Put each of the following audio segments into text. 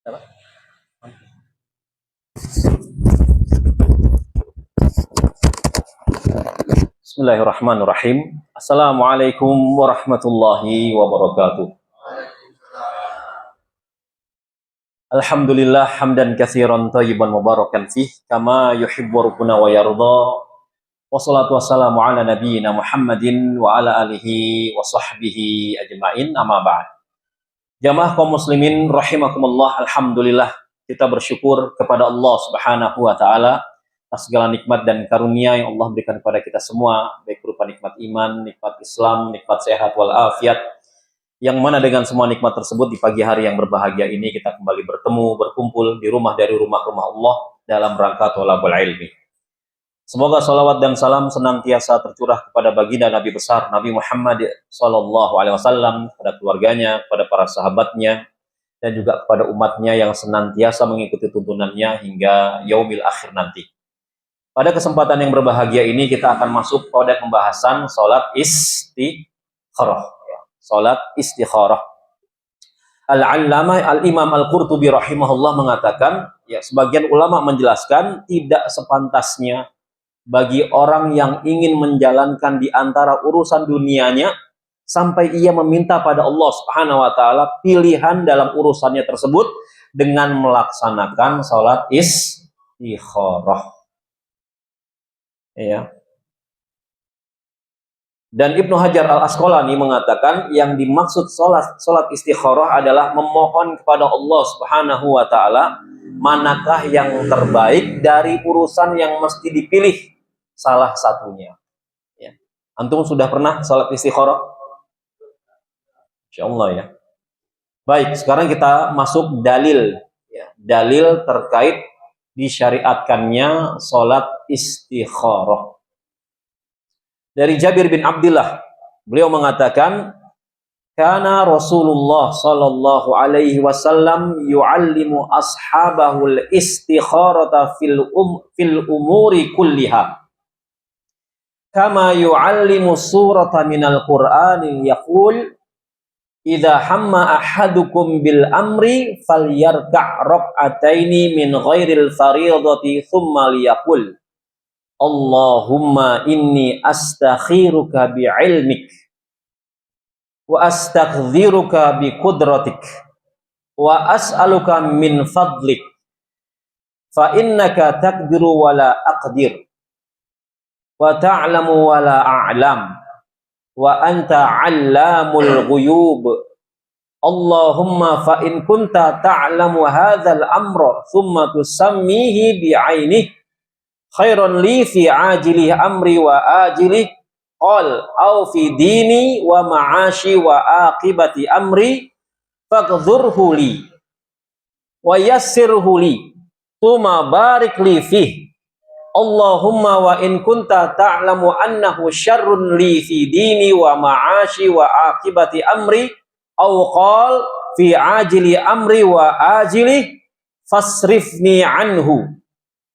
Bismillahirrahmanirrahim. Assalamualaikum warahmatullahi wabarakatuh. Alhamdulillah hamdan katsiran thayyiban mubarakan fih kama yuhibbu rabbuna wa yarda. Wassalatu wassalamu ala nabiyyina Muhammadin wa ala alihi wa sahbihi ajma'in, amma ba'd. Jamaah kaum muslimin rahimakumullah, alhamdulillah kita bersyukur kepada Allah Subhanahu wa taala atas segala nikmat dan karunia yang Allah berikan kepada kita semua, baik berupa nikmat iman, nikmat Islam, nikmat sehat wal afiat, yang mana dengan semua nikmat tersebut di pagi hari yang berbahagia ini kita kembali bertemu, berkumpul di rumah dari rumah-rumah Allah dalam rangka thalabul ilmi. Semoga salawat dan salam senantiasa tercurah kepada baginda Nabi besar Nabi Muhammad SAW, kepada keluarganya, kepada para sahabatnya, dan juga kepada umatnya yang senantiasa mengikuti tuntunannya hingga yaumil akhir nanti. Pada kesempatan yang berbahagia ini kita akan masuk pada pembahasan sholat istikharah. Sholat istikharah. Al-Allamah Al-Imam Al-Qurtubi rahimahullah mengatakan, ya, sebagian ulama menjelaskan tidak sepantasnya bagi orang yang ingin menjalankan di antara urusan dunianya sampai ia meminta pada Allah Subhanahu wa taala pilihan dalam urusannya tersebut dengan melaksanakan sholat istikharah. Ya. Dan Ibnu Hajar Al-Asqalani mengatakan yang dimaksud sholat istikharah adalah memohon kepada Allah Subhanahu wa taala manakah yang terbaik dari urusan yang mesti dipilih salah satunya. Ya. Antum sudah pernah sholat istikharah? Insyaallah ya. Baik, sekarang kita masuk dalil, ya, dalil terkait disyariatkannya sholat istikharah. Dari Jabir bin Abdullah, beliau mengatakan, kana Rasulullah sallallahu alaihi wasallam yu'allimu ashabahul istikharata fil umuri kulliha kama yu'allimu surata minal Qur'ani yaqul idza hamma ahadukum bil amri falyarka' rak'ataini min ghairil fariidati thumma liyaqul Allahumma inni astakhiruka bi'ilmik wa astaghfiruka bi qudratik wa as'aluka min fadlik fa innaka taqdiru wa la aqdir wa ta'lamu wa la a'lam wa anta 'allamul ghuyub Allahumma fa in kunta ta'lamu hadzal amra thumma tusammihi bi'ainihi khairan li fi ajili amri wa ajili qal au fi dini wa ma'ashi wa aqibati amri faqdhurhu li wa yassirhu li thumma barik li fihi Allahumma wa in kunta ta'lamu annahu syarrun li fi dini wa ma'ashi wa aqibati amri au qal fi ajili amri wa ajili fasrifni anhu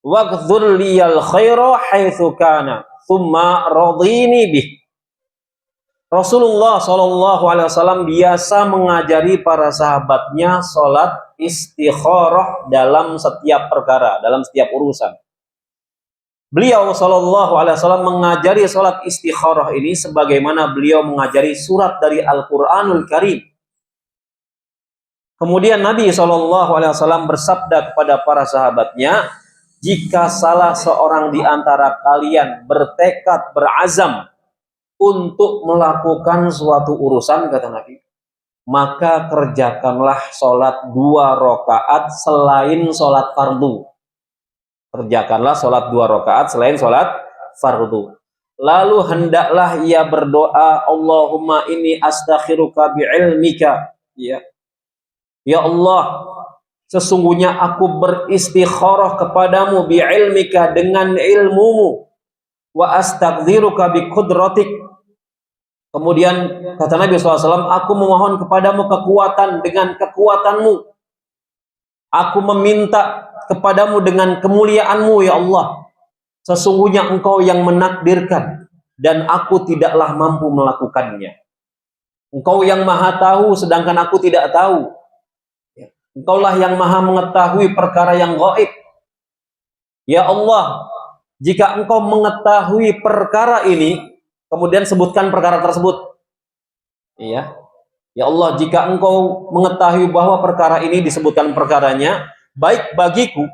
waqdhur liyal khaira haitsu kana thumma radini bih. Rasulullah sallallahu alaihi wasallam biasa mengajari para sahabatnya salat istikharah dalam setiap perkara, dalam setiap urusan. Beliau sallallahu alaihi wasallam mengajari salat istikharah ini sebagaimana beliau mengajari surat dari Al-Qur'anul Karim. Kemudian Nabi sallallahu alaihi wasallam bersabda kepada para sahabatnya, jika salah seorang di antara kalian bertekad, berazam untuk melakukan suatu urusan, kata Nabi, maka kerjakanlah sholat 2 rakaat selain sholat fardu. Kerjakanlah sholat 2 rakaat selain sholat fardu. Lalu hendaklah ia berdoa, Allahumma inni astakhiruka bi'ilmika. Ya Allah, sesungguhnya aku beristikharah kepadamu bi'ilmika dengan ilmumu wa astaghfiruka bi qudratik. Kemudian kata Nabi SAW, aku memohon kepadamu kekuatan dengan kekuatanmu. Aku meminta kepadamu dengan kemuliaanmu ya Allah. Sesungguhnya engkau yang menakdirkan dan aku tidaklah mampu melakukannya. Engkau yang maha tahu sedangkan aku tidak tahu. Engkaulah yang maha mengetahui perkara yang gaib. Ya Allah, jika engkau mengetahui perkara ini, kemudian sebutkan perkara tersebut. Iya. Ya Allah, jika engkau mengetahui bahwa perkara ini disebutkan perkaranya, baik bagiku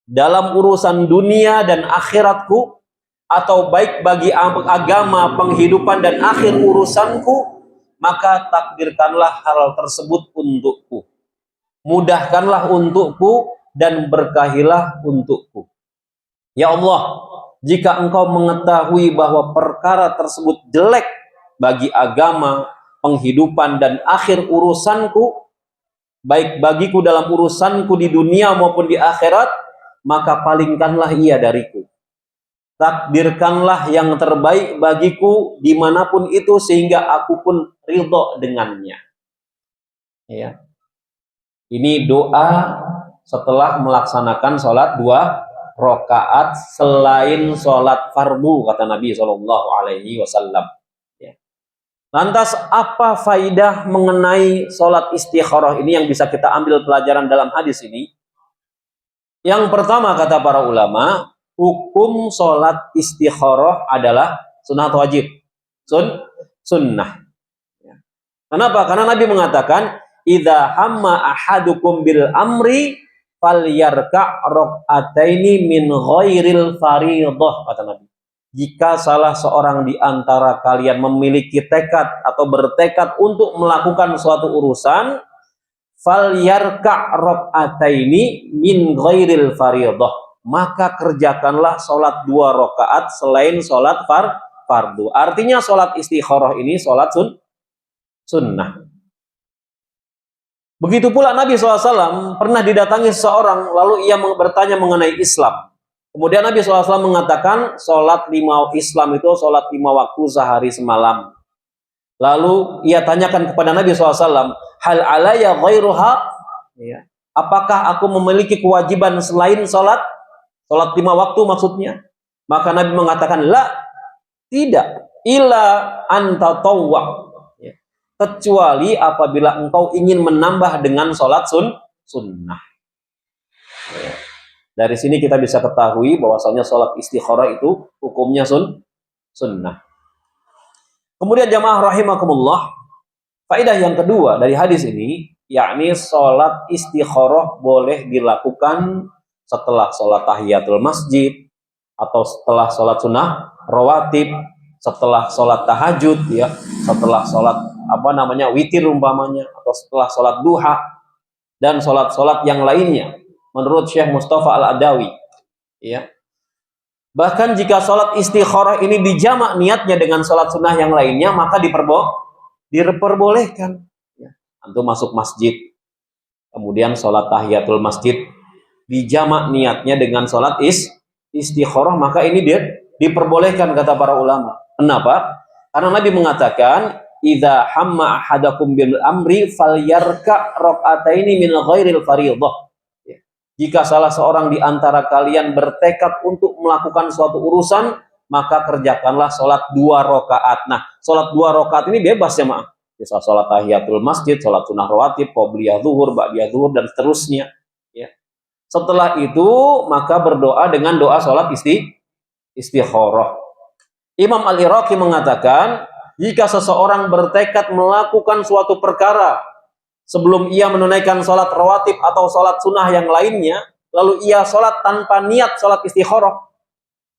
dalam urusan dunia dan akhiratku, atau baik bagi agama, penghidupan dan akhir urusanku, maka takdirkanlah hal tersebut untukku. Mudahkanlah untukku dan berkahilah untukku. Ya Allah, jika engkau mengetahui bahwa perkara tersebut jelek bagi agama, penghidupan dan akhir urusanku, baik bagiku dalam urusanku di dunia maupun di akhirat, maka palingkanlah ia dariku. Takdirkanlah yang terbaik bagiku dimanapun itu sehingga aku pun ridho dengannya. Ya. Ini doa setelah melaksanakan sholat 2 rakaat selain sholat fardu, kata Nabi SAW. Ya. Lantas apa faidah mengenai sholat istikharah ini yang bisa kita ambil pelajaran dalam hadis ini? Yang pertama, kata para ulama, hukum sholat istikharah adalah sunnah atau wajib? Sunnah. Kenapa? Karena Nabi mengatakan, idza hamma ahadukum bil amri falyarka' rak'ataini min ghairil fariidhah, kata Nabi. Jika salah seorang di antara kalian memiliki tekad atau bertekad untuk melakukan suatu urusan, falyarka' rak'ataini min ghairil fariidhah, maka kerjakanlah sholat 2 rakaat selain sholat fardu. Artinya sholat istikharah ini sholat sunnah. Begitu pula Nabi SAW pernah didatangi seseorang, lalu ia bertanya mengenai Islam. Kemudian Nabi SAW mengatakan, sholat 5 Islam itu sholat 5 waktu sehari semalam. Lalu ia tanyakan kepada Nabi SAW, hal alaya ghairuha? Ya. Apakah aku memiliki kewajiban selain sholat 5 waktu maksudnya? Maka Nabi mengatakan, la, tidak, illa anta tawwa, kecuali apabila engkau ingin menambah dengan sholat sunnah. Dari sini kita bisa ketahui bahwasanya sholat istikharah itu hukumnya sunnah. Kemudian jamaah rahimakumullah, faedah yang kedua dari hadis ini, yakni sholat istikharah boleh dilakukan setelah sholat tahiyatul masjid, atau setelah sholat sunnah rawatib, setelah sholat tahajud, ya, setelah sholat witir umpamanya, atau setelah sholat duha dan sholat-sholat yang lainnya menurut Syekh Mustafa Al-Adawi, ya. Bahkan jika sholat istikharah ini dijamak niatnya dengan sholat sunnah yang lainnya, maka diperbolehkan, ya. Antum masuk masjid, kemudian sholat tahiyatul masjid, dijamak niatnya dengan sholat istikharah, maka ini diperbolehkan, kata para ulama. Kenapa? Karena Nabi mengatakan, idza hamma ahadakum bil amri falyarka' rak'ataini min ghairil fariidhah. Jika salah seorang di antara kalian bertekad untuk melakukan suatu urusan, maka kerjakanlah sholat 2 rakaat. Nah, sholat 2 rakaat ini bebas, ya, maaf. Bisa sholat tahiyatul masjid, sholat sunnah rawatib, qobliyah zuhur, ba'diyah zuhur, dan seterusnya. Ya. Setelah itu, maka berdoa dengan doa sholat istikharah. Imam Al-Iraqi mengatakan, jika seseorang bertekad melakukan suatu perkara sebelum ia menunaikan sholat rawatib atau sholat sunnah yang lainnya, lalu ia sholat tanpa niat sholat istikharah,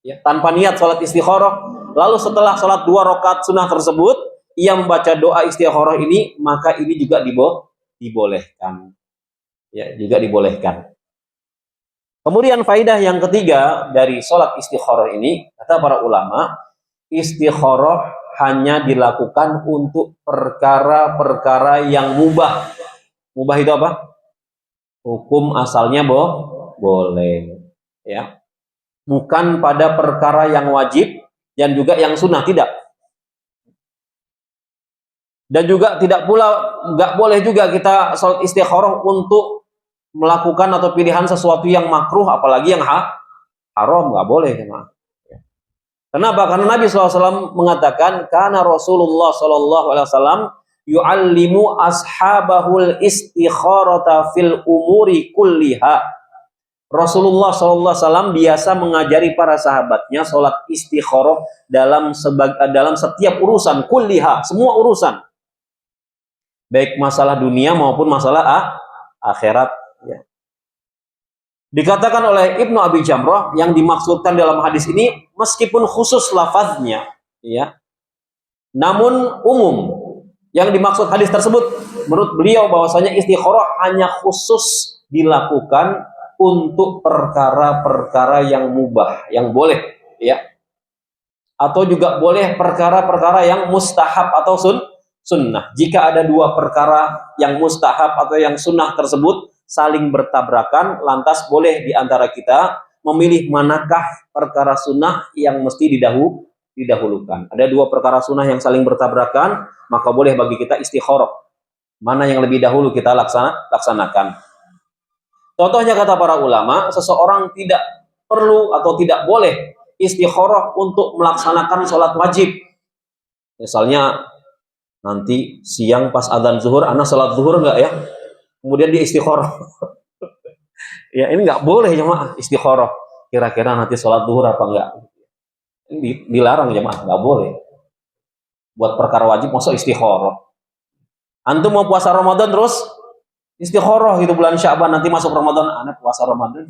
ya, tanpa niat sholat istikharah, lalu setelah sholat 2 rakaat sunnah tersebut, ia membaca doa istikharah ini, maka ini juga dibolehkan, ya, juga dibolehkan. Kemudian faidah yang ketiga dari sholat istikharah ini, kata para ulama, istikharah hanya dilakukan untuk perkara-perkara yang mubah. Mubah itu apa? Hukum asalnya boleh, ya. Bukan pada perkara yang wajib dan juga yang sunnah, tidak. Dan juga tidak pula, nggak boleh juga kita sholat istikharah untuk melakukan atau pilihan sesuatu yang makruh, apalagi yang haram, nggak boleh, ya. Kenapa? Karena Nabi SAW mengatakan, karena Rasulullah SAW yu'allimu ashabahul istikharata fil umuri kulliha. Rasulullah SAW biasa mengajari para sahabatnya sholat istikharah dalam setiap urusan, kulliha, semua urusan, baik masalah dunia maupun masalah akhirat. Ya. Dikatakan oleh Ibnu Abi Jamrah, yang dimaksudkan dalam hadis ini meskipun khusus lafaznya, ya, namun umum. Yang dimaksud hadis tersebut menurut beliau bahwasanya istikharah hanya khusus dilakukan untuk perkara-perkara yang mubah, yang boleh, ya. Atau juga boleh perkara-perkara yang mustahab atau sunnah. Jika ada dua perkara yang mustahab atau yang sunnah tersebut saling bertabrakan, lantas boleh di antara kita memilih manakah perkara sunnah yang mesti didahulukan. Ada dua perkara sunnah yang saling bertabrakan, maka boleh bagi kita istikharah. Mana yang lebih dahulu kita laksanakan. Contohnya kata para ulama, seseorang tidak perlu atau tidak boleh istikharah untuk melaksanakan sholat wajib. Misalnya nanti siang pas adzan zuhur, anak sholat zuhur enggak ya? Kemudian dia istikharah. Ya ini enggak boleh jemaah istikharah. Kira-kira nanti sholat zuhur apa enggak? Ini dilarang jemaah, enggak boleh. Buat perkara wajib masa istikharah. Antum mau puasa Ramadan terus istikharah gitu bulan Sya'ban, nanti masuk Ramadan anak puasa Ramadan.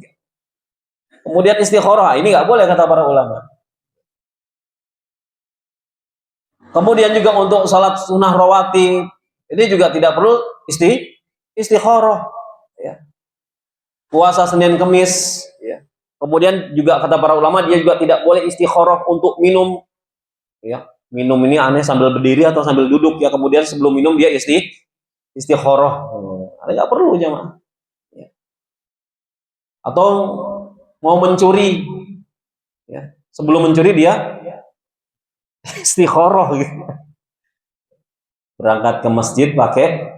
Kemudian istikharah, ini nggak boleh kata para ulama. Kemudian juga untuk salat sunnah rawatib, ini juga tidak perlu istikharah. Ya. Puasa Senin Kemis, ya. Kemudian juga kata para ulama dia juga tidak boleh istikharah untuk minum. Ya. Minum ini aneh sambil berdiri atau sambil duduk ya. Kemudian sebelum minum dia istikharah. Nggak perlu jemaah. Ya. Atau mau mencuri, ya. Sebelum mencuri dia istikharah gitu. Berangkat ke masjid pakai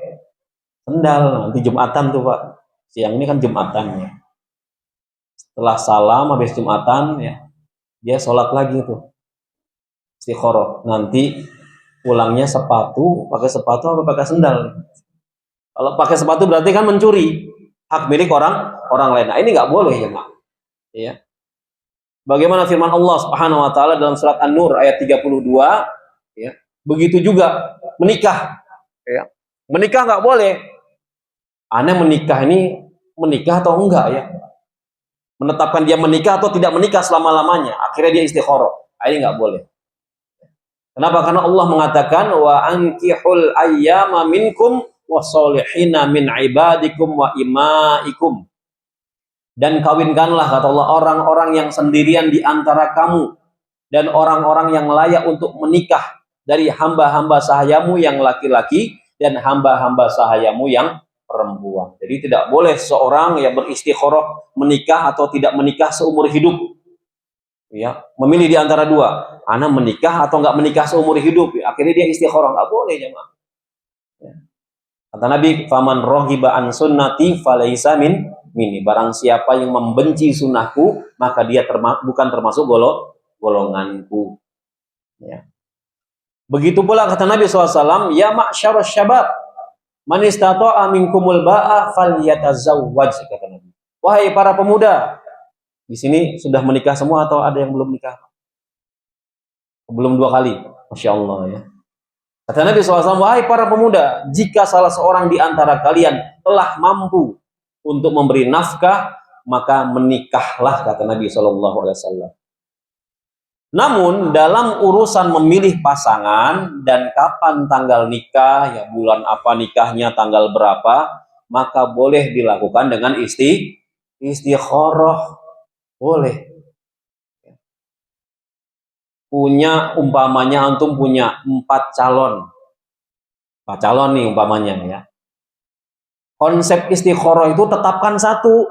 sendal, nanti Jumatan tuh Pak. Siang ini kan Jumatan ya. Setelah salam habis Jumatan ya, dia sholat lagi tuh. Istikharah. Nanti pulangnya pakai sepatu apa pakai sendal? Kalau pakai sepatu berarti kan mencuri hak milik orang lain. Nah, ini nggak boleh ya, Mak. Ya. Bagaimana firman Allah Subhanahu wa taala dalam surat An-Nur ayat 32, ya. Begitu juga menikah, ya. Menikah nggak boleh. Aneh menikah ini menikah atau enggak ya? Menetapkan dia menikah atau tidak menikah selama-lamanya. Akhirnya dia istikharah. Ini nggak boleh. Kenapa? Karena Allah mengatakan wa ankihul ayyama minkum wasolihina min ibadikum wa imaikum. Dan kawinkanlah kata Allah orang-orang yang sendirian di antara kamu dan orang-orang yang layak untuk menikah dari hamba-hamba sahayamu yang laki-laki dan hamba-hamba sahayamu yang perempuan. Jadi tidak boleh seorang yang beristikharah menikah atau tidak menikah seumur hidup. Ya, memilih di antara dua, anak menikah atau enggak menikah seumur hidup. Ya, akhirnya dia istikharah, enggak boleh jemaah. Ya. Kata Nabi, "Faman raghiba an sunnati falaisa minni." Barang siapa yang membenci sunnahku, maka dia bukan termasuk golonganku. Ya. Begitu pula kata Nabi SAW, "Ya ma'syarasy syabab, man istata'a minkumul ba'a falyatazawwaj," kata Nabi. Wahai para pemuda, di sini sudah menikah semua atau ada yang belum nikah? Belum 2 kali, Masya Allah ya. Kata Nabi SAW, wahai para pemuda, jika salah seorang di antara kalian telah mampu untuk memberi nafkah, maka menikahlah, kata Nabi SAW. Namun dalam urusan memilih pasangan dan kapan tanggal nikah, ya bulan apa nikahnya, tanggal berapa, maka boleh dilakukan dengan istikharah. Boleh. Punya umpamanya antum punya 4 calon. 4 calon nih umpamanya ya. Konsep istikharah itu tetapkan satu.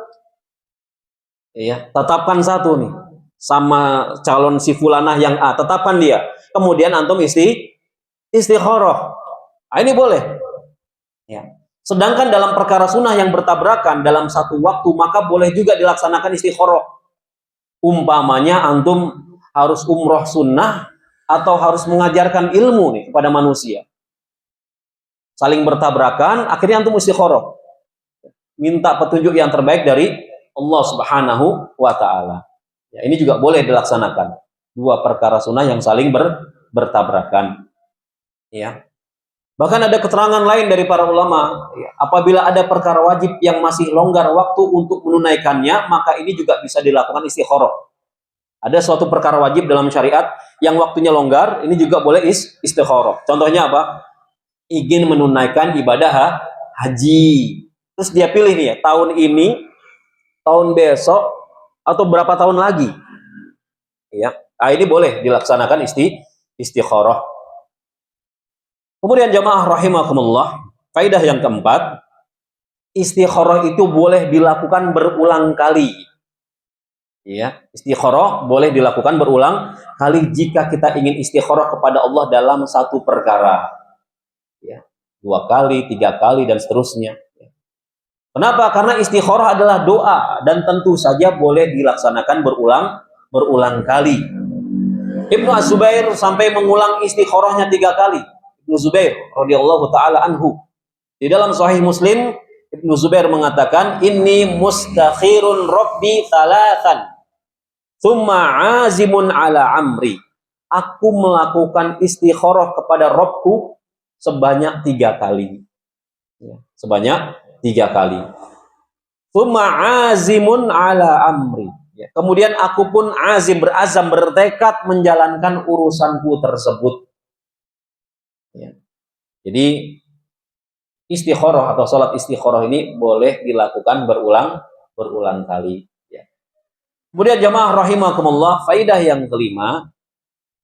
Ya, tetapkan satu nih. Sama calon si fulanah yang A, tetapkan dia. Kemudian antum istikharah. Nah, ini boleh. Ya. Sedangkan dalam perkara sunnah yang bertabrakan dalam satu waktu, maka boleh juga dilaksanakan istikharah. Umpamanya antum harus umroh sunnah atau harus mengajarkan ilmu nih kepada manusia. saling bertabrakan, akhirnya antum istikharah. Minta petunjuk yang terbaik dari Allah Subhanahu wa taala. Ya, ini juga boleh dilaksanakan. Dua perkara sunnah yang saling bertabrakan. Ya. Bahkan ada keterangan lain dari para ulama, ya, apabila ada perkara wajib yang masih longgar waktu untuk menunaikannya, maka ini juga bisa dilakukan istikharah. Ada suatu perkara wajib dalam syariat yang waktunya longgar, ini juga boleh istikharah. Contohnya apa? Ingin menunaikan ibadah haji. Terus dia pilih nih ya, tahun ini, tahun besok, atau berapa tahun lagi. Ya, nah, ini boleh dilaksanakan istikharah. Kemudian jamaah rahimakumullah, kaidah yang keempat, istikharah itu boleh dilakukan berulang kali. Ya, istikharah boleh dilakukan berulang kali jika kita ingin istikharah kepada Allah dalam satu perkara. Ya, 2 kali, 3 kali dan seterusnya. Kenapa? Karena istikharah adalah doa dan tentu saja boleh dilaksanakan berulang kali. Ibnu Az-Zubair sampai mengulang istikharahnya 3 kali. Ibnu Zubair radhiyallahu taala anhu. Di dalam Sahih Muslim, Ibnu Zubair mengatakan, "Inni mustakhirun Rabbi thalathan, tsumma azimun ala amri." Aku melakukan istikharah kepada Rabbku sebanyak 3 kali. Ya, sebanyak 3 kali. Tsumma azimun ala amri. Ya, kemudian aku pun berazam, bertekad menjalankan urusanku tersebut. Ya. Jadi istikharah atau sholat istikharah ini boleh dilakukan berulang kali. Ya. Kemudian jamaah rahimakumullah, faidah yang kelima,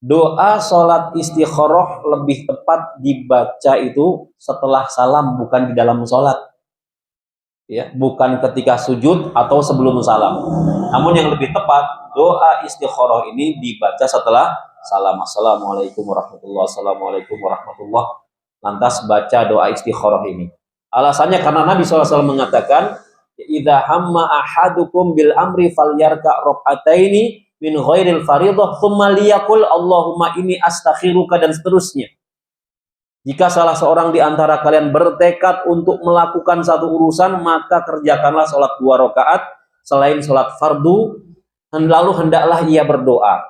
doa sholat istikharah lebih tepat dibaca itu setelah salam, bukan di dalam sholat. Ya, bukan ketika sujud atau sebelum salam. Namun yang lebih tepat, doa istikharah ini dibaca setelah salam. Assalamualaikum warahmatullahi wabarakatuh. Assalamualaikum warahmatullahi wabarakatuh. Lantas baca doa istikharah ini. Alasannya karena Nabi SAW mengatakan, "Idza hamma ahadukum bil amri falyarka rak'ataini min ghairil fardhah tsumma liyaqul Allahumma inni astakhiruka," dan seterusnya. Jika salah seorang di antara kalian bertekad untuk melakukan satu urusan, maka kerjakanlah sholat 2 rakaat selain sholat fardu, lalu hendaklah ia berdoa.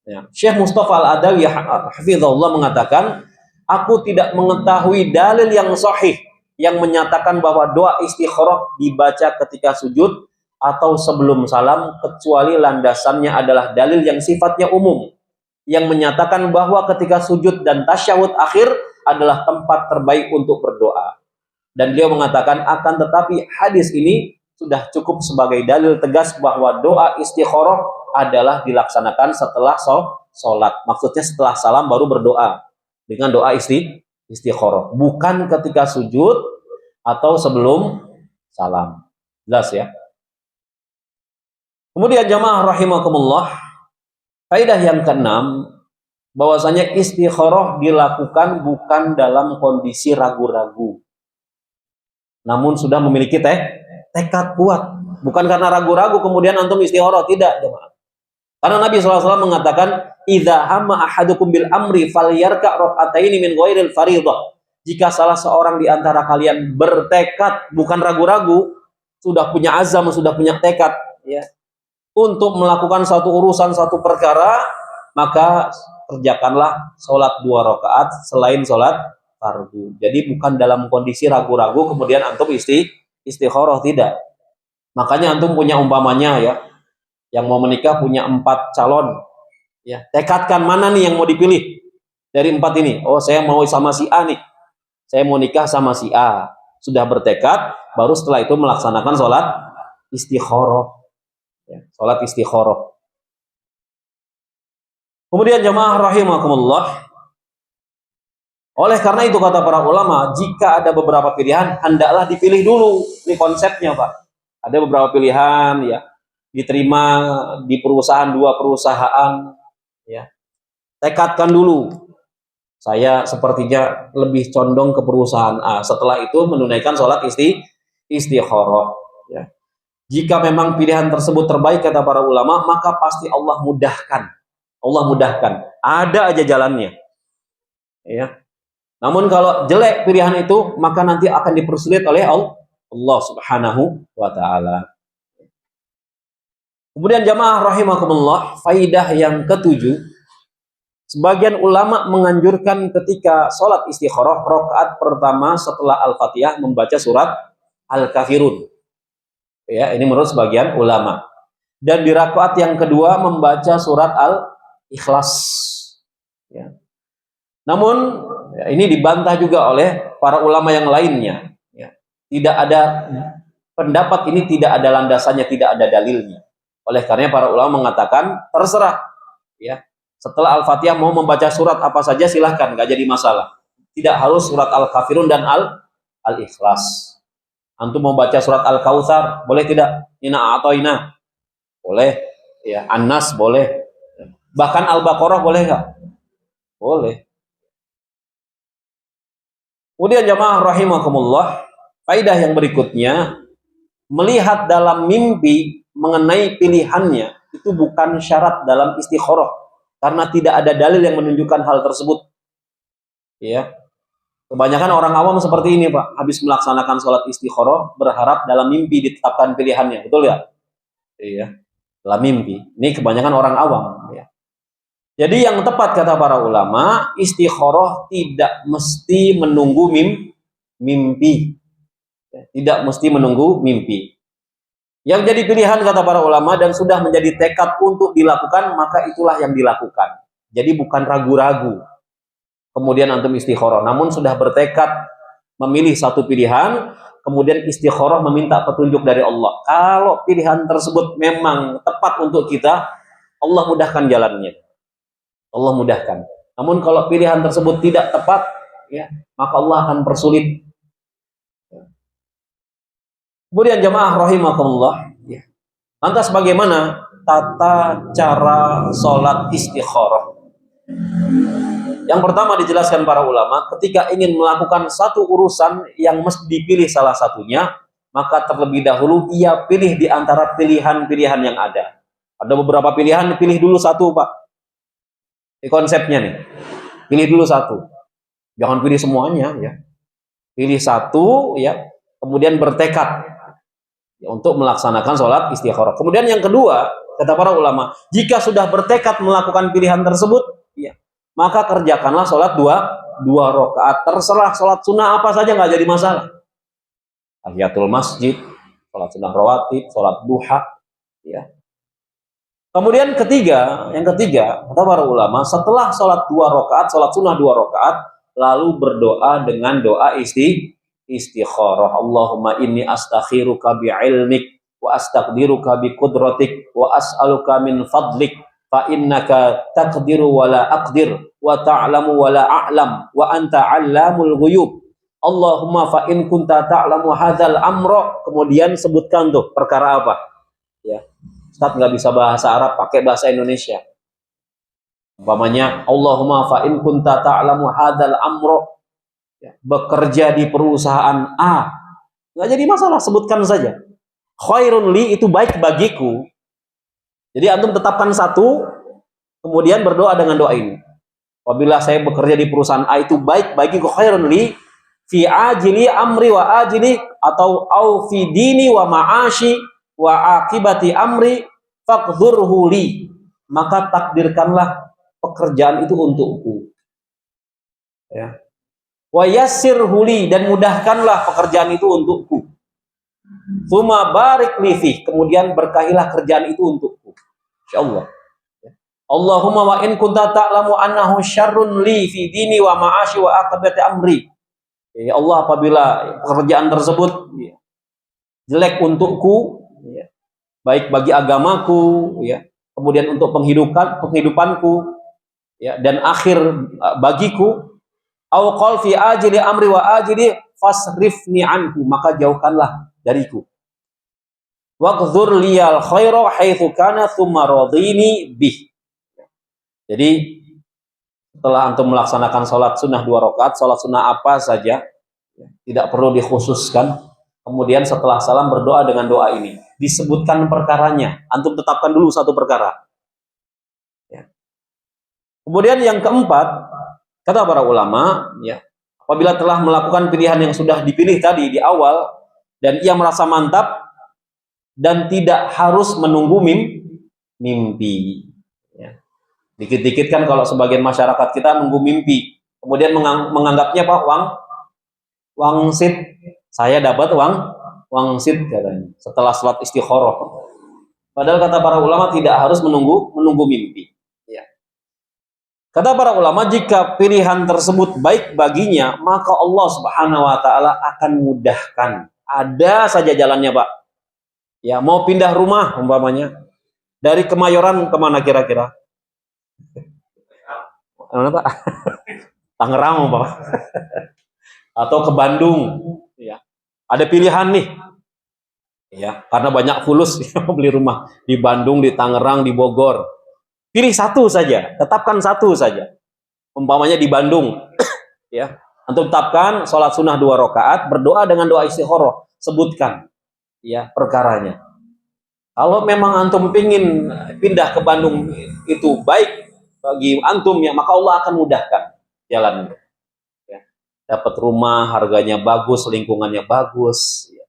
Ya. Syekh Mustafa Al-Adawi hafizahullah mengatakan, aku tidak mengetahui dalil yang sahih yang menyatakan bahwa doa istikharah dibaca ketika sujud atau sebelum salam, kecuali landasannya adalah dalil yang sifatnya umum, yang menyatakan bahwa ketika sujud dan tasyahud akhir adalah tempat terbaik untuk berdoa. Dan beliau mengatakan, akan tetapi hadis ini sudah cukup sebagai dalil tegas bahwa doa istikharah adalah dilaksanakan setelah sholat. Maksudnya setelah salam baru berdoa dengan doa istikharah, bukan ketika sujud atau sebelum salam. Jelas ya? Kemudian jamaah rahimakumullah, kaidah yang keenam, bahwasanya istikharah dilakukan bukan dalam kondisi ragu-ragu, namun sudah memiliki tekad kuat. Bukan karena ragu-ragu kemudian antum istikharah, tidak jemaah. Karena Nabi SAW mengatakan, "Idza hamma ahadukum bil amri falyarka rak'ataini min ghairil fardhah." Jika salah seorang di antara kalian bertekad, bukan ragu-ragu, sudah punya azam, sudah punya tekad, ya, untuk melakukan satu urusan, satu perkara, maka kerjakanlah sholat 2 rakaat selain sholat fardu. Jadi bukan dalam kondisi ragu-ragu kemudian antum istikharah, tidak. Makanya antum punya umpamanya ya, yang mau menikah punya 4 calon, ya, tekadkan mana nih yang mau dipilih dari 4 ini. Oh, saya mau sama si A nih, saya mau nikah sama si A. Sudah bertekad, baru setelah itu melaksanakan sholat istikharah, ya, sholat istikharah. Kemudian jamaah rahimakumullah, oleh karena itu kata para ulama, jika ada beberapa pilihan, hendaklah dipilih dulu. Ini konsepnya Pak. Ada beberapa pilihan, ya, diterima di perusahaan, 2 perusahaan, ya, tekadkan dulu, saya sepertinya lebih condong ke perusahaan A. Setelah itu menunaikan sholat istikharah, ya. Jika memang pilihan tersebut terbaik kata para ulama, maka pasti Allah mudahkan. Allah mudahkan, ada aja jalannya, ya. Namun kalau jelek pilihan itu, maka nanti akan dipersulit oleh Allah Subhanahu wa taala. Kemudian jamaah rahimakumullah, faidah yang ketujuh, sebagian ulama menganjurkan ketika sholat istikharah, rakaat pertama setelah Al-Fatihah membaca surat Al-Kafirun. Ya, ini menurut sebagian ulama. Dan di rakaat yang kedua membaca surat Al-Ikhlas. Ya. Namun ya, ini dibantah juga oleh para ulama yang lainnya. Ya. Tidak ada pendapat ini, tidak ada landasannya, tidak ada dalilnya. Oleh karena para ulama mengatakan terserah. Ya. Setelah Al-Fatihah mau membaca surat apa saja silahkan, nggak jadi masalah. Tidak harus surat Al-Kafirun dan Al-Ikhlas. Antum mau baca surat Al-Kautsar, boleh tidak? Ina atau ina? Boleh. Ya, An-Nas boleh. Bahkan Al-Baqarah boleh nggak? Boleh. Kemudian jamaah rahimakumullah, faidah yang berikutnya, melihat dalam mimpi mengenai pilihannya itu bukan syarat dalam istikharah karena tidak ada dalil yang menunjukkan hal tersebut. Ya. Kebanyakan orang awam seperti ini, Pak. Habis melaksanakan sholat istikharah berharap dalam mimpi ditetapkan pilihannya, betul ya? Iya. Dalam mimpi. Ini kebanyakan orang awam, ya. Jadi yang tepat kata para ulama, istikharah tidak mesti menunggu mimpi. Tidak mesti menunggu mimpi. Yang jadi pilihan kata para ulama dan sudah menjadi tekad untuk dilakukan, maka itulah yang dilakukan. Jadi bukan ragu-ragu. Kemudian antum istikharah, namun sudah bertekad memilih satu pilihan, kemudian istikharah meminta petunjuk dari Allah. Kalau pilihan tersebut memang tepat untuk kita, Allah mudahkan jalannya. Allah mudahkan. Namun kalau pilihan tersebut tidak tepat, ya, maka Allah akan persulit. Kemudian jamaah rahimakumullah, ya. Lantas bagaimana tata cara sholat istikharah? Yang pertama dijelaskan para ulama, ketika ingin melakukan satu urusan yang mesti dipilih salah satunya, maka terlebih dahulu ia pilih di antara pilihan-pilihan yang ada. Ada beberapa pilihan, pilih dulu satu, Pak. Ini konsepnya nih. Pilih dulu satu. Jangan pilih semuanya, ya. Pilih satu, ya. Kemudian bertekad ya, untuk melaksanakan sholat istikharah. Kemudian yang kedua, kata para ulama, jika sudah bertekad melakukan pilihan tersebut, ya, maka kerjakanlah sholat dua rakaat. Terserah sholat sunnah apa saja, nggak jadi masalah. Tahiyatul masjid, sholat sunnah rawatib, sholat duha, ya. Kemudian yang ketiga, kata para ulama, setelah sholat 2 rakaat, sholat sunnah 2 rakaat, lalu berdoa dengan doa istikharah. Allahumma inni astakhiruka bi'ilmik, wa astaqdiruka biqudratik, wa as'aluka min fadlik, fa innaka taqdiru wa la aqdir, wa ta'lamu wa la a'lam, wa anta 'allamul ghuyub. Allahumma fa in kunta ta'lamu hadzal amra, kemudian sebutkan tuh perkara apa. Ya. Ustaz nggak bisa bahasa Arab, pakai bahasa Indonesia. Umpamanya, Allahumma fa in kunta ta'lamu hadzal amra, ya, bekerja di perusahaan A, nggak jadi masalah, sebutkan saja. Khairun li, itu baik bagiku. Jadi antum tetapkan satu, kemudian berdoa dengan doa ini. Apabila saya bekerja di perusahaan A itu baik bagiku, khairun li fi ajili amri wa ajili, atau au fi dini wa ma'ashi wa akibati amri faqdurhu li, maka takdirkanlah pekerjaan itu untukku. Ya. Wa yassirhu li, dan mudahkanlah pekerjaan itu untukku. Tsumma barik li fi, kemudian berkahilah kerjaan itu untukku. Insyaallah. Allahumma wa in kunta ta'lamu annahu syarrun li fi dini wa ma'ashi wa aqibati amri. Ya Allah, apabila pekerjaan tersebut ya, jelek untukku, ya, baik bagi agamaku, ya, kemudian untuk penghidupanku, ya, dan akhir bagiku, au qal fi ajli amri wa ajli fasrifni anhu, maka jauhkanlah dariku. Waqdzur liyal khaira haitsu kana tsumma radini bih. Jadi setelah antum melaksanakan sholat sunnah 2 rakaat, sholat sunnah apa saja, ya, tidak perlu dikhususkan. Kemudian setelah salam berdoa dengan doa ini, disebutkan perkaranya, antum tetapkan dulu satu perkara. Ya. Kemudian yang keempat, kata para ulama, ya, apabila telah melakukan pilihan yang sudah dipilih tadi di awal dan ia merasa mantap dan tidak harus menunggu mimpi. Ya. Dikit-dikit kan kalau sebagian masyarakat kita nunggu mimpi, kemudian menganggapnya apa? Wangsit. Saya dapat wangsit katanya setelah sholat istikharah. Padahal kata para ulama tidak harus menunggu mimpi. Ya. Kata para ulama, jika pilihan tersebut baik baginya, maka Allah Subhanahu wa taala akan mudahkan. Ada saja jalannya, Pak. Ya, mau pindah rumah umpamanya dari Kemayoran kemana kira-kira? Mana, Pak? Tangerang, Pak. Atau ke Bandung, ya. Ada pilihan nih. Ya, karena banyak fulus yang beli rumah di Bandung, di Tangerang, di Bogor. Pilih satu saja, tetapkan satu saja. Umpamanya di Bandung, ya. Antum tetapkan sholat sunnah 2 rakaat, berdoa dengan doa istikharah, sebutkan ya perkaranya. Kalau memang antum pingin pindah ke Bandung itu baik bagi antum ya, maka Allah akan mudahkan jalannya. Ya. Dapat rumah, harganya bagus, lingkungannya bagus. Ya.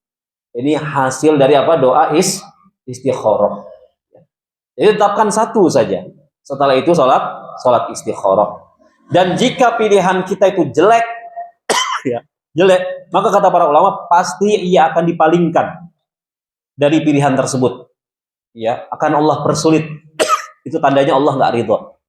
Ini hasil dari apa? Doa istikharah. Ya. Jadi tetapkan satu saja. Setelah itu sholat istikharah. Dan jika pilihan kita itu jelek, ya, jelek, maka kata para ulama pasti ia akan dipalingkan dari pilihan tersebut. Ya, akan Allah persulit. Itu tandanya Allah nggak ridho.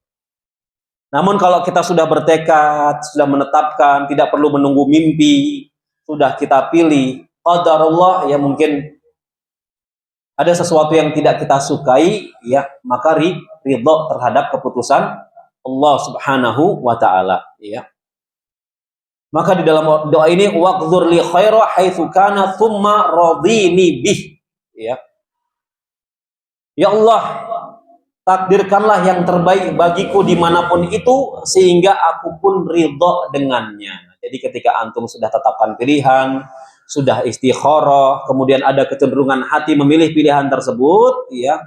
Namun kalau kita sudah bertekad, sudah menetapkan, tidak perlu menunggu mimpi, sudah kita pilih, qadarullah, ya mungkin ada sesuatu yang tidak kita sukai, ya maka ridho terhadap keputusan Allah Subhanahu wa taala, ya. Maka di dalam doa ini waqdzur li khaira haitsu kana tsumma radini bih, ya. Ya Allah, takdirkanlah yang terbaik bagiku dimanapun itu sehingga aku pun ridho dengannya. Jadi ketika antum sudah tetapkan pilihan, sudah istikharah, kemudian ada kecenderungan hati memilih pilihan tersebut, ya,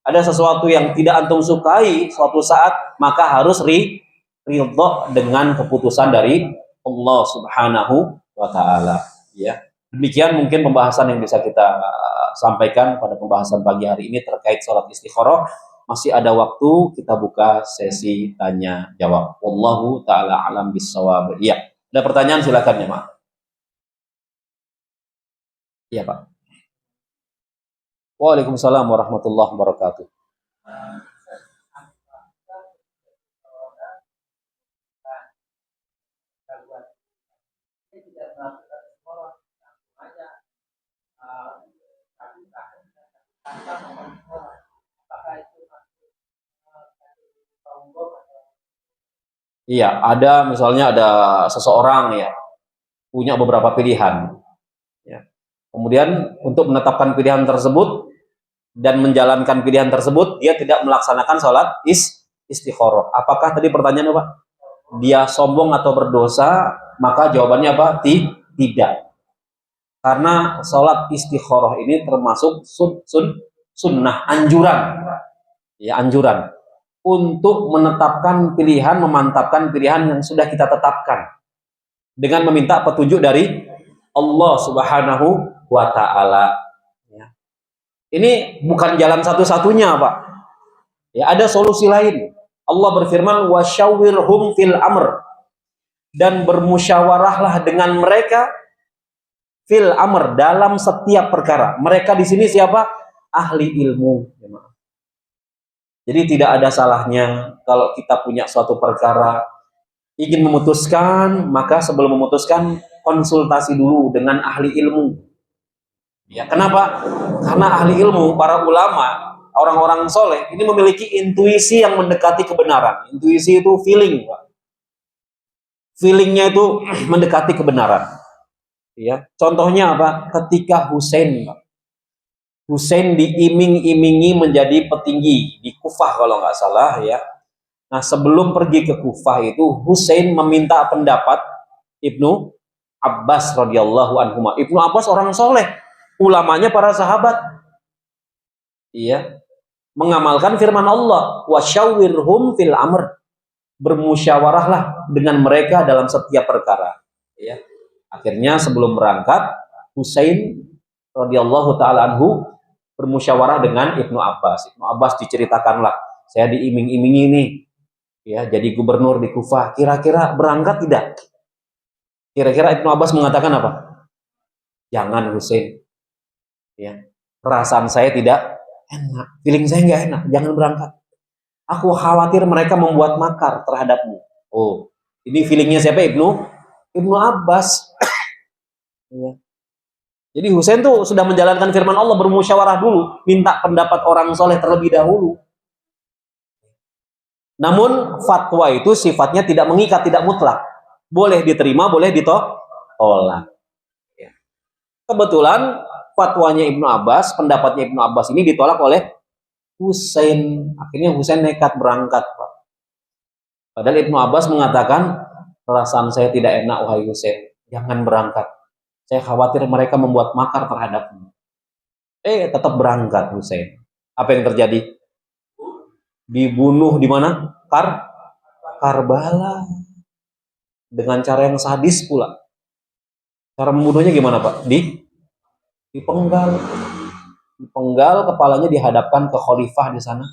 ada sesuatu yang tidak antum sukai suatu saat, maka harus ridho dengan keputusan dari Allah Subhanahu wa taala, ya. Demikian mungkin pembahasan yang bisa kita sampaikan pada pembahasan pagi hari ini terkait sholat istikharah. Masih ada waktu, kita buka sesi tanya jawab. Wallahu taala alam bissawab. Iya. Ada pertanyaan silakan ya, Pak. Iya, Pak. Waalaikumsalam warahmatullahi wabarakatuh. Iya, ada misalnya ada seseorang ya punya beberapa pilihan. Ya. Kemudian untuk menetapkan pilihan tersebut dan menjalankan pilihan tersebut, dia tidak melaksanakan sholat istikharah. Apakah tadi pertanyaannya, Pak? Dia sombong atau berdosa? Maka jawabannya apa? Tidak. Karena sholat istikharah ini termasuk sunnah, anjuran. Ya, anjuran. Untuk menetapkan pilihan, memantapkan pilihan yang sudah kita tetapkan. Dengan meminta petunjuk dari Allah Subhanahu wa ta'ala. Ya. Ini bukan jalan satu-satunya, Pak. Ya, ada solusi lain. Allah berfirman, wasyawirhum fil amr. Dan bermusyawarahlah dengan mereka fil amr, dalam setiap perkara. Mereka di sini siapa? Ahli ilmu. Jadi tidak ada salahnya kalau kita punya suatu perkara, ingin memutuskan, maka sebelum memutuskan konsultasi dulu dengan ahli ilmu. Ya, kenapa? Karena ahli ilmu, para ulama, orang-orang soleh ini memiliki intuisi yang mendekati kebenaran. Intuisi itu feeling, Pak. Feelingnya itu mendekati kebenaran. Ya, contohnya apa? Ketika Husain, Pak. Husain diiming-imingi menjadi petinggi di Kufah kalau nggak salah, ya. Nah, sebelum pergi ke Kufah itu Husain meminta pendapat Ibnu Abbas radhiyallahu anhu. Ibnu Abbas orang soleh, ulamanya para sahabat, iya, mengamalkan firman Allah, wasyawirhum fil amr, bermusyawarahlah dengan mereka dalam setiap perkara. Ya. Akhirnya sebelum berangkat, Husain radhiyallahu taala anhu bermusyawarah dengan Ibnu Abbas. Ibnu Abbas diceritakanlah, saya diiming-imingi nih, ya, jadi gubernur di Kufah. Kira-kira berangkat tidak? Kira-kira Ibnu Abbas mengatakan apa? Jangan Husain. Ya, perasaan saya tidak enak, feeling saya nggak enak, jangan berangkat. Aku khawatir mereka membuat makar terhadapmu. Oh, ini feelingnya siapa? Ibnu Abbas. Ya. Jadi Husain tuh sudah menjalankan firman Allah, bermusyawarah dulu, minta pendapat orang soleh terlebih dahulu. Namun fatwa itu sifatnya tidak mengikat, tidak mutlak. Boleh diterima, boleh ditolak. Ya. Kebetulan fatwanya Ibnu Abbas, pendapatnya Ibnu Abbas ini ditolak oleh Husain. Akhirnya Husain nekat berangkat, Pak. Padahal Ibnu Abbas mengatakan, perasaan saya tidak enak, wahai Husain, jangan berangkat. Saya khawatir mereka membuat makar terhadapmu. Tetap berangkat Husain. Apa yang terjadi? Dibunuh di mana? Karbala. Dengan cara yang sadis pula. Cara membunuhnya gimana, Pak? Dipenggal. Dipenggal, kepalanya dihadapkan ke khalifah di sana.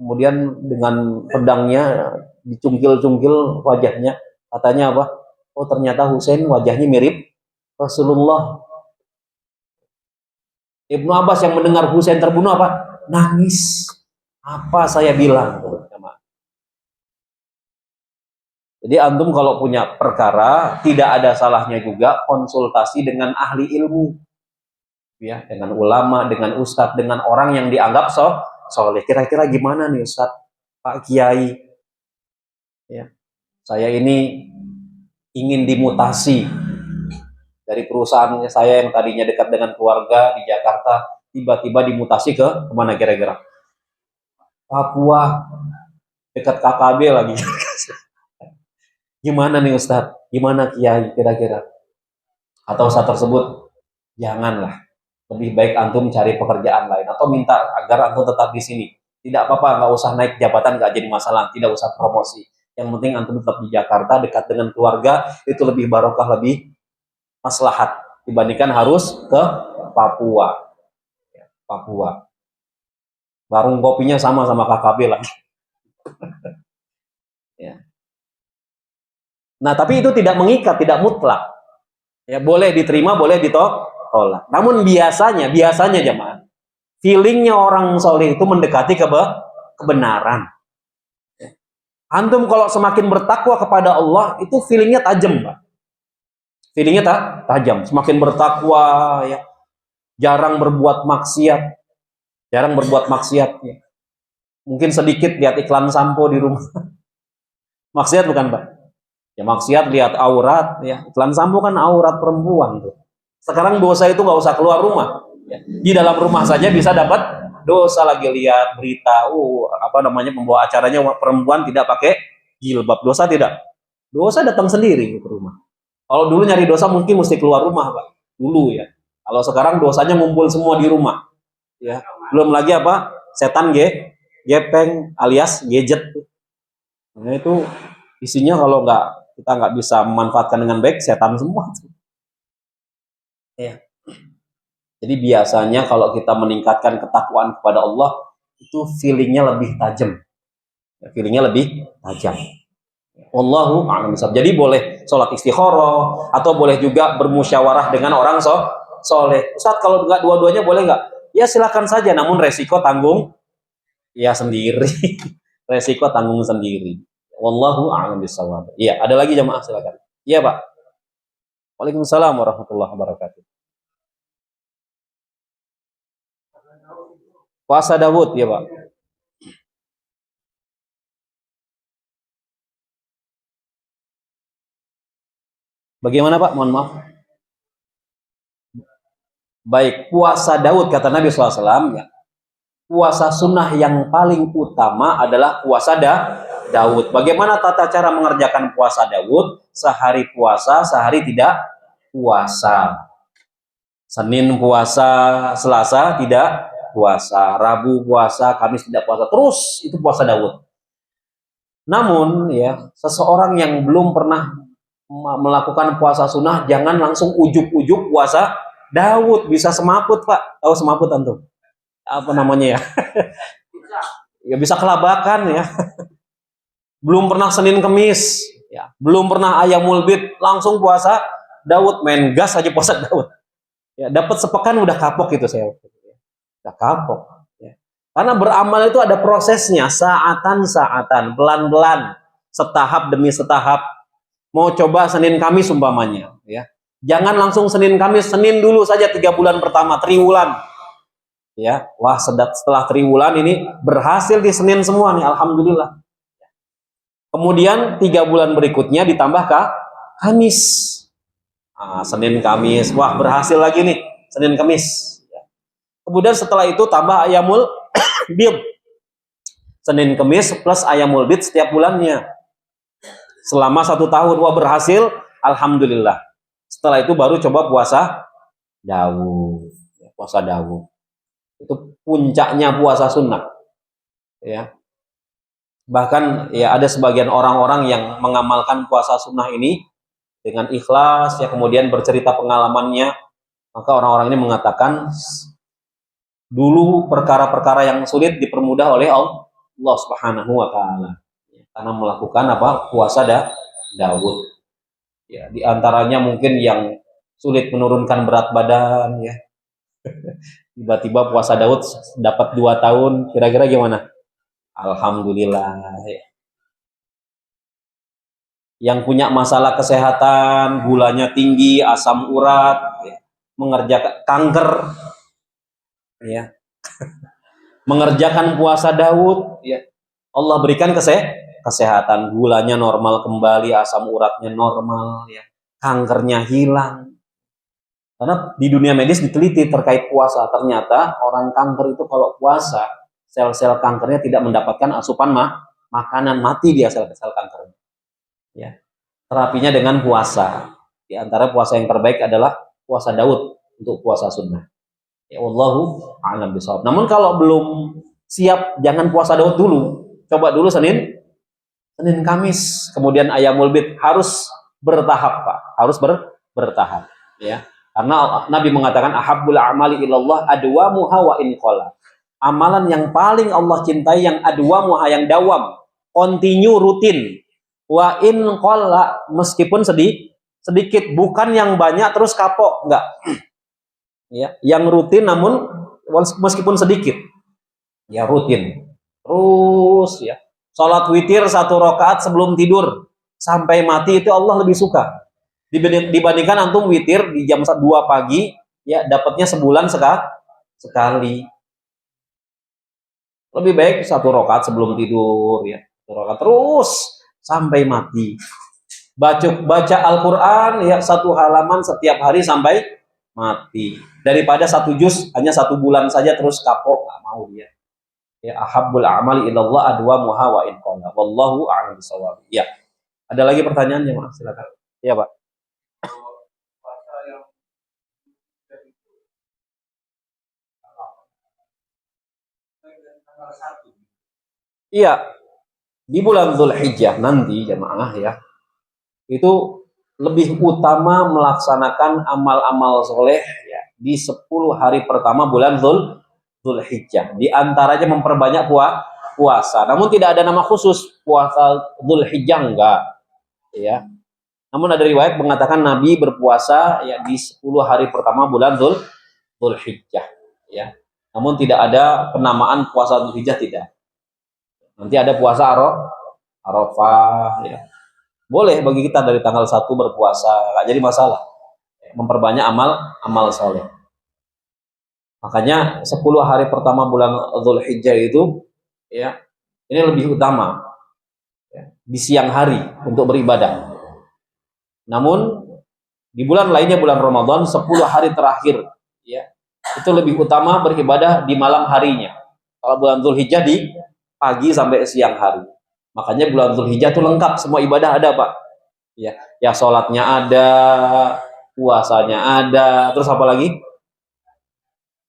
Kemudian dengan pedangnya dicungkil-cungkil wajahnya. Katanya apa? Oh, ternyata Husain wajahnya mirip Rasulullah. Ibnu Abbas yang mendengar Husain terbunuh apa? Nangis. Apa saya bilang? Jadi antum kalau punya perkara, tidak ada salahnya juga konsultasi dengan ahli ilmu, ya, dengan ulama, dengan ustadz, dengan orang yang dianggap soleh. Kira-kira gimana nih ustadz, Pak Kiai? Ya, saya ini ingin dimutasi dari perusahaan saya yang tadinya dekat dengan keluarga di Jakarta, tiba-tiba dimutasi ke kemana kira-kira? Papua, dekat KKB lagi. Gimana nih ustadz? Gimana Kiai kira-kira? Atau ustadz tersebut, janganlah. Lebih baik antum cari pekerjaan lain atau minta agar antum tetap di sini. Tidak apa-apa, nggak usah naik jabatan, nggak jadi masalah, tidak usah promosi. Yang penting antum tetap di Jakarta, dekat dengan keluarga, itu lebih barokah, lebih maslahat dibandingkan harus ke Papua. Papua. Warung kopinya sama KKB lagi. Ya. Nah, tapi itu tidak mengikat, tidak mutlak. Ya, boleh diterima, boleh ditolak. Namun biasanya jemaah, feelingnya orang soleh itu mendekati kebenaran. Antum kalau semakin bertakwa kepada Allah, itu feelingnya tajam, Pak. Feelingnya tajam. Semakin bertakwa, ya, jarang berbuat maksiat. Ya. Mungkin sedikit lihat iklan sampo di rumah. Maksiat bukan, Pak? Ya maksiat lihat aurat, ya. Iklan sampo kan aurat perempuan tuh. Sekarang dosa itu nggak usah keluar rumah. Ya. Di dalam rumah saja bisa dapat dosa. Lagi lihat berita, pembawa acaranya perempuan tidak pakai jilbab, dosa tidak? Dosa datang sendiri ke rumah. Kalau dulu nyari dosa mungkin mesti keluar rumah, Pak. Dulu ya. Kalau sekarang dosanya ngumpul semua di rumah. Ya. Belum lagi setan gepeng alias gadget. Nah itu isinya kalau kita nggak bisa memanfaatkan dengan baik, setan semua. Ya. Jadi biasanya kalau kita meningkatkan ketakwaan kepada Allah, itu feelingnya lebih tajam. Feelingnya lebih tajam. Wallahu a'lam bishawab. Jadi boleh sholat istikharah atau boleh juga bermusyawarah dengan orang soleh. Ustaz, kalau nggak dua-duanya boleh nggak? Ya silakan saja, namun resiko tanggung ya sendiri. Resiko tanggung sendiri. Wallahu a'lam bishawab. Iya, ada lagi jamaah, silakan. Iya, Pak. Waalaikumsalam warahmatullahi wabarakatuh. Puasa Daud, ya Pak. Bagaimana Pak? Mohon maaf. Baik, puasa Daud kata Nabi SAW, ya. Puasa sunnah yang paling utama adalah puasa Daud. Bagaimana tata cara mengerjakan puasa Daud? Sehari puasa, sehari tidak puasa. Senin puasa, Selasa tidak puasa, Rabu puasa, Kamis tidak puasa. Terus itu puasa Daud. Namun ya, seseorang yang belum pernah melakukan puasa sunnah jangan langsung ujuk-ujuk puasa Daud, bisa semaput Pak. Tahu semaput antum? Apa namanya ya? Ya bisa kelabakan ya. Belum pernah Senin Kemis, ya. Belum pernah Ayamul Bid, langsung puasa Daud, main gas aja puasa Daud. Ya, dapat sepekan udah kapok itu saya. Udah kapok. Ya. Karena beramal itu ada prosesnya, saatan-saatan, pelan-pelan, setahap demi setahap. Mau coba Senin Kamis umpamanya, ya. Jangan langsung Senin Kamis, Senin dulu saja 3 bulan pertama, triwulan. Ya, wah setelah triwulan ini berhasil di Senin semua nih, alhamdulillah. Kemudian 3 bulan berikutnya ditambah Kamis. Senin Kamis, wah berhasil lagi nih Senin Kamis. Kemudian setelah itu tambah Ayamul Bid, Senin Kamis plus Ayamul Bid setiap bulannya. Selama 1 tahun, wah berhasil, alhamdulillah. Setelah itu baru coba puasa Daud. Puasa Daud itu puncaknya puasa sunnah. Ya. Bahkan ya ada sebagian orang-orang yang mengamalkan puasa sunnah ini dengan ikhlas, ya kemudian bercerita pengalamannya, maka orang-orang ini mengatakan dulu perkara-perkara yang sulit dipermudah oleh Allah Subhanahu wa taala karena melakukan puasa Daud. Ya, di antaranya mungkin yang sulit menurunkan berat badan ya. Tiba-tiba puasa Daud dapat 2 tahun, kira-kira gimana? Alhamdulillah ya. Yang punya masalah kesehatan, gulanya tinggi, asam urat, ya, mengerjakan kanker, ya, mengerjakan puasa Daud, ya, Allah berikan kesehatan, gulanya normal kembali, asam uratnya normal, ya, kankernya hilang. Karena di dunia medis diteliti terkait puasa, ternyata orang kanker itu kalau puasa, sel-sel kankernya tidak mendapatkan asupan makanan, mati dia sel-sel kankernya. Ya. Terapinya dengan puasa. Di antara puasa yang terbaik adalah puasa Daud untuk puasa sunnah. Ya wallahu a'lam bishawab. Namun kalau belum siap, jangan puasa Daud dulu. Coba dulu Senin Kamis, kemudian Ayamul Bid, harus bertahap, Pak. Harus bertahap, ya. Karena Nabi mengatakan ahabbul amali ilallah adwamuha wa in qala. Amalan yang paling Allah cintai yang adwamuha, yang dawam, continue, rutin. Wa in qala, meskipun sedikit, bukan yang banyak terus kapok, enggak. Ya, yang rutin namun meskipun sedikit. Ya rutin. Terus ya. Salat witir 1 rakaat sebelum tidur sampai mati itu Allah lebih suka. Dibandingkan antum witir di jam 2 pagi, ya dapatnya sebulan sekali. Lebih baik 1 rakaat sebelum tidur, ya 1 rakaat terus sampai mati. Baca Al-Quran ya 1 halaman setiap hari sampai mati, daripada 1 juz hanya 1 bulan saja terus kapok, nggak mau dia. Ya ahabbul a'mali ilallah adwamuha wa in qalla. Wallahu a'lam bishawab. Ya. Ada lagi pertanyaannya, Mas? Silakan. Iya, Pak. Iya, di bulan Dzulhijjah nanti jemaah ya, itu lebih utama melaksanakan amal-amal soleh ya, di 10 hari pertama bulan Dzulhijjah. Di antaranya memperbanyak puasa. Namun tidak ada nama khusus puasa Dzulhijjah, enggak. Ya. Namun ada riwayat mengatakan Nabi berpuasa ya di 10 hari pertama bulan Dzulhijjah. Ya. Namun tidak ada penamaan puasa Dzulhijjah, tidak. Nanti ada puasa Arafah ya. Boleh bagi kita dari tanggal 1 berpuasa, nggak jadi masalah. Memperbanyak amal soleh. Makanya 10 hari pertama bulan Dzulhijjah itu ya, ini lebih utama ya, di siang hari untuk beribadah. Namun di bulan lainnya, bulan Ramadan, 10 hari terakhir ya, itu lebih utama beribadah di malam harinya. Kalau bulan Dzulhijjah di pagi sampai siang hari. Makanya bulan Dzulhijjah itu lengkap, semua ibadah ada, Pak. Ya sholatnya ada, puasanya ada, terus apa lagi?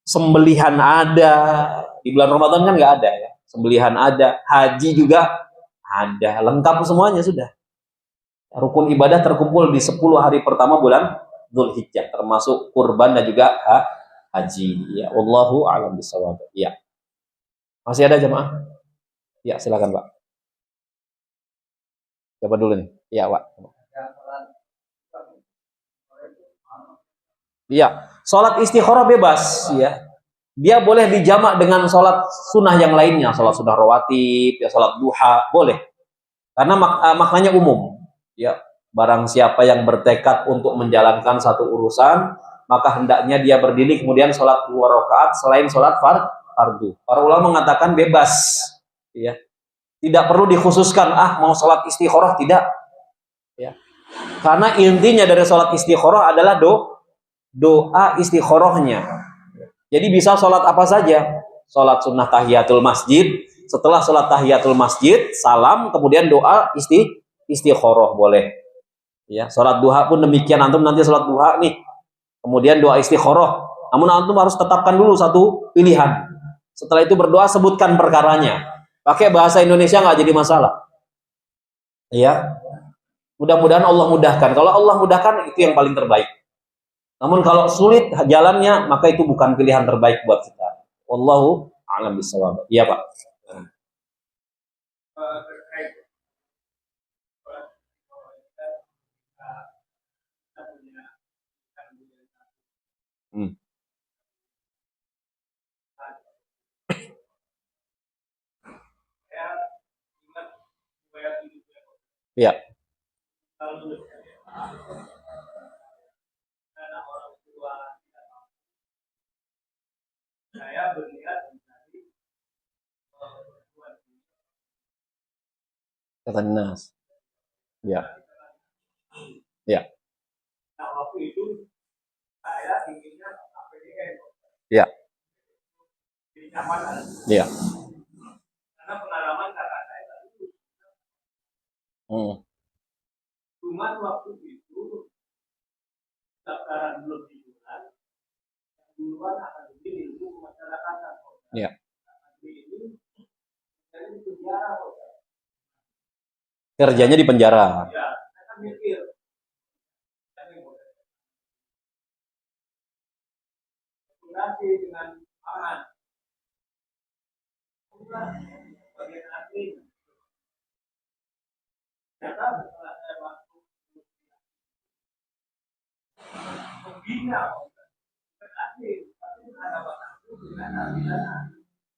Sembelihan ada. Di bulan Ramadan kan nggak ada ya. Sembelihan ada, haji juga ada, lengkap semuanya sudah. Rukun ibadah terkumpul di 10 hari pertama bulan Dzulhijjah, termasuk kurban dan juga haji. Ya, wallahu a'lam bishawab. Ya. Masih ada jemaah? Ya, silakan, Pak. Coba dulu nih. Ya, Pak. Iya, sholat istikharah bebas, ya. Dia boleh dijamak dengan sholat sunnah yang lainnya, sholat sunnah rawatib, ya sholat duha, boleh. Karena maknanya umum. Ya, barang siapa yang bertekad untuk menjalankan satu urusan, maka hendaknya dia berdiri kemudian sholat 2 rakaat selain sholat fardu. Para ulama mengatakan bebas, ya. Tidak perlu dikhususkan, mau sholat istikharah, tidak. Ya. Karena intinya dari sholat istikharah adalah doa istikharahnya. Jadi bisa sholat apa saja. Sholat sunnah tahiyatul masjid, setelah sholat tahiyatul masjid, salam, kemudian doa istikharah boleh. Ya, sholat duha pun demikian. Antum nanti sholat duha nih, kemudian doa istikharah. Namun antum harus tetapkan dulu satu pilihan. Setelah itu berdoa, sebutkan perkaranya. Pakai bahasa Indonesia nggak jadi masalah. Ya, mudah-mudahan Allah mudahkan. Kalau Allah mudahkan, itu yang paling terbaik. Namun kalau sulit jalannya, maka itu bukan pilihan terbaik buat kita. Wallahu a'lam bishawab. Iya, Pak. Hmm. Iya. Kata Nas. Iya. Iya. Iya. Iya. Hmm. Cuman waktu itu daftaran belum dibuat, duluan akan dikirim ke masyarakat. Iya. Kerjanya di penjara. Ya, saya mikir. Dengan aman. Bagian asli. Ternyata setelah saya masuk membina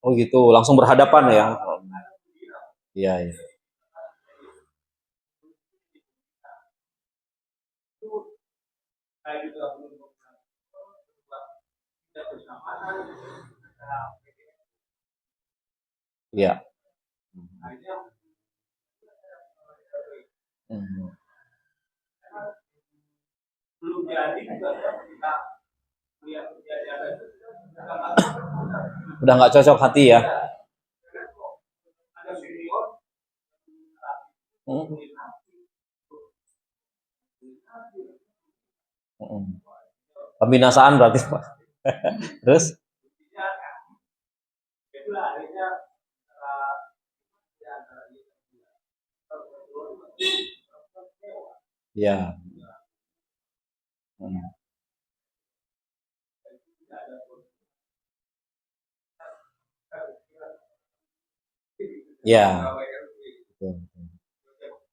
oh gitu, langsung berhadapan ya. Iya, iya. Iya. Belum jadi juga kita lihat kejadian udah nggak cocok hati ya. Pembinasaan berarti, Pak. Terus? Ya. Ya.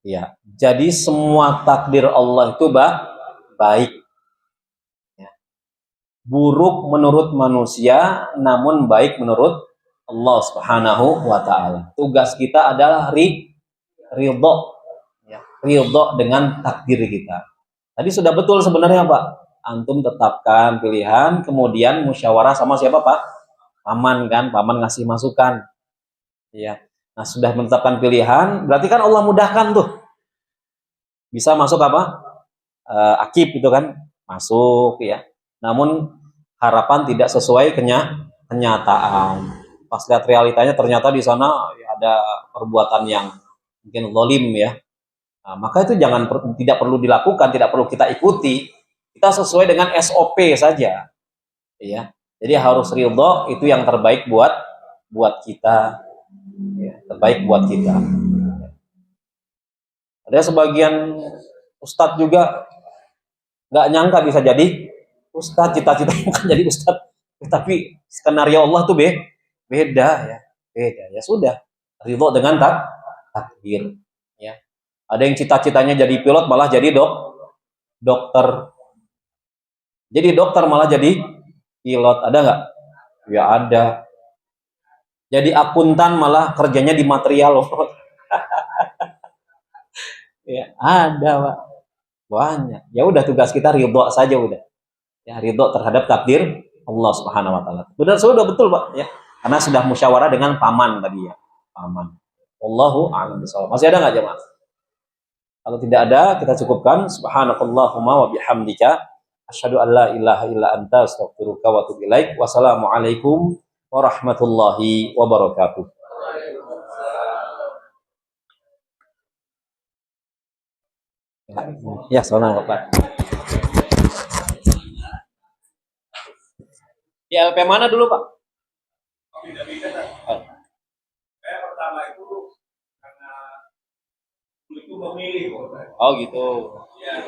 Ya. Jadi semua takdir Allah itu baik. Ya. Buruk menurut manusia, namun baik menurut Allah Subhanahu wa taala. Tugas kita adalah ridho. Ya. Ridho dengan takdir kita. Tadi sudah betul sebenarnya, Pak. Antum tetapkan pilihan, kemudian musyawarah sama siapa, Pak? Paman kan, paman ngasih masukan. Ya. Nah, sudah menetapkan pilihan, berarti kan Allah mudahkan tuh. Bisa masuk apa? Akib itu kan, masuk ya. Namun harapan tidak sesuai kenyataan. Pas lihat realitanya ternyata di sana ada perbuatan yang mungkin zalim ya. Nah, maka itu tidak perlu dilakukan, tidak perlu kita ikuti. Kita sesuai dengan SOP saja. Ya. Jadi harus ridho, itu yang terbaik buat kita. Ya, terbaik buat kita. Ada sebagian Ustadz juga nggak nyangka bisa jadi ustadz, cita-citanya kan jadi ustadz, tapi skenario Allah tuh beda ya, beda ya sudah, ridho dengan takdir ya. Ada yang cita-citanya jadi pilot malah jadi dokter, jadi dokter malah jadi pilot, ada nggak? Ya ada. Jadi akuntan malah kerjanya di material loh. Ya ada Pak, banyak. Ya udah, tugas kita ridho saja udah, ya ridho terhadap takdir Allah Subhanahu Wa Taala. Benar, sudah betul Pak ya, karena sudah musyawarah dengan paman tadi ya, paman. Allahu a'lam bishawab. Masih ada nggak jemaah? Kalau tidak ada, kita cukupkan. Subhanakallahumma wa bihamdika asyhadu an la ilaha illa anta astaghfiruka wa atubu ilaik. Wassalamualaikum warahmatullahi wabarakatuh. Ya, salam Pak. Di LP mana dulu Pak? Oh. Saya pertama itu karena itu memilih. Oh gitu. Ya,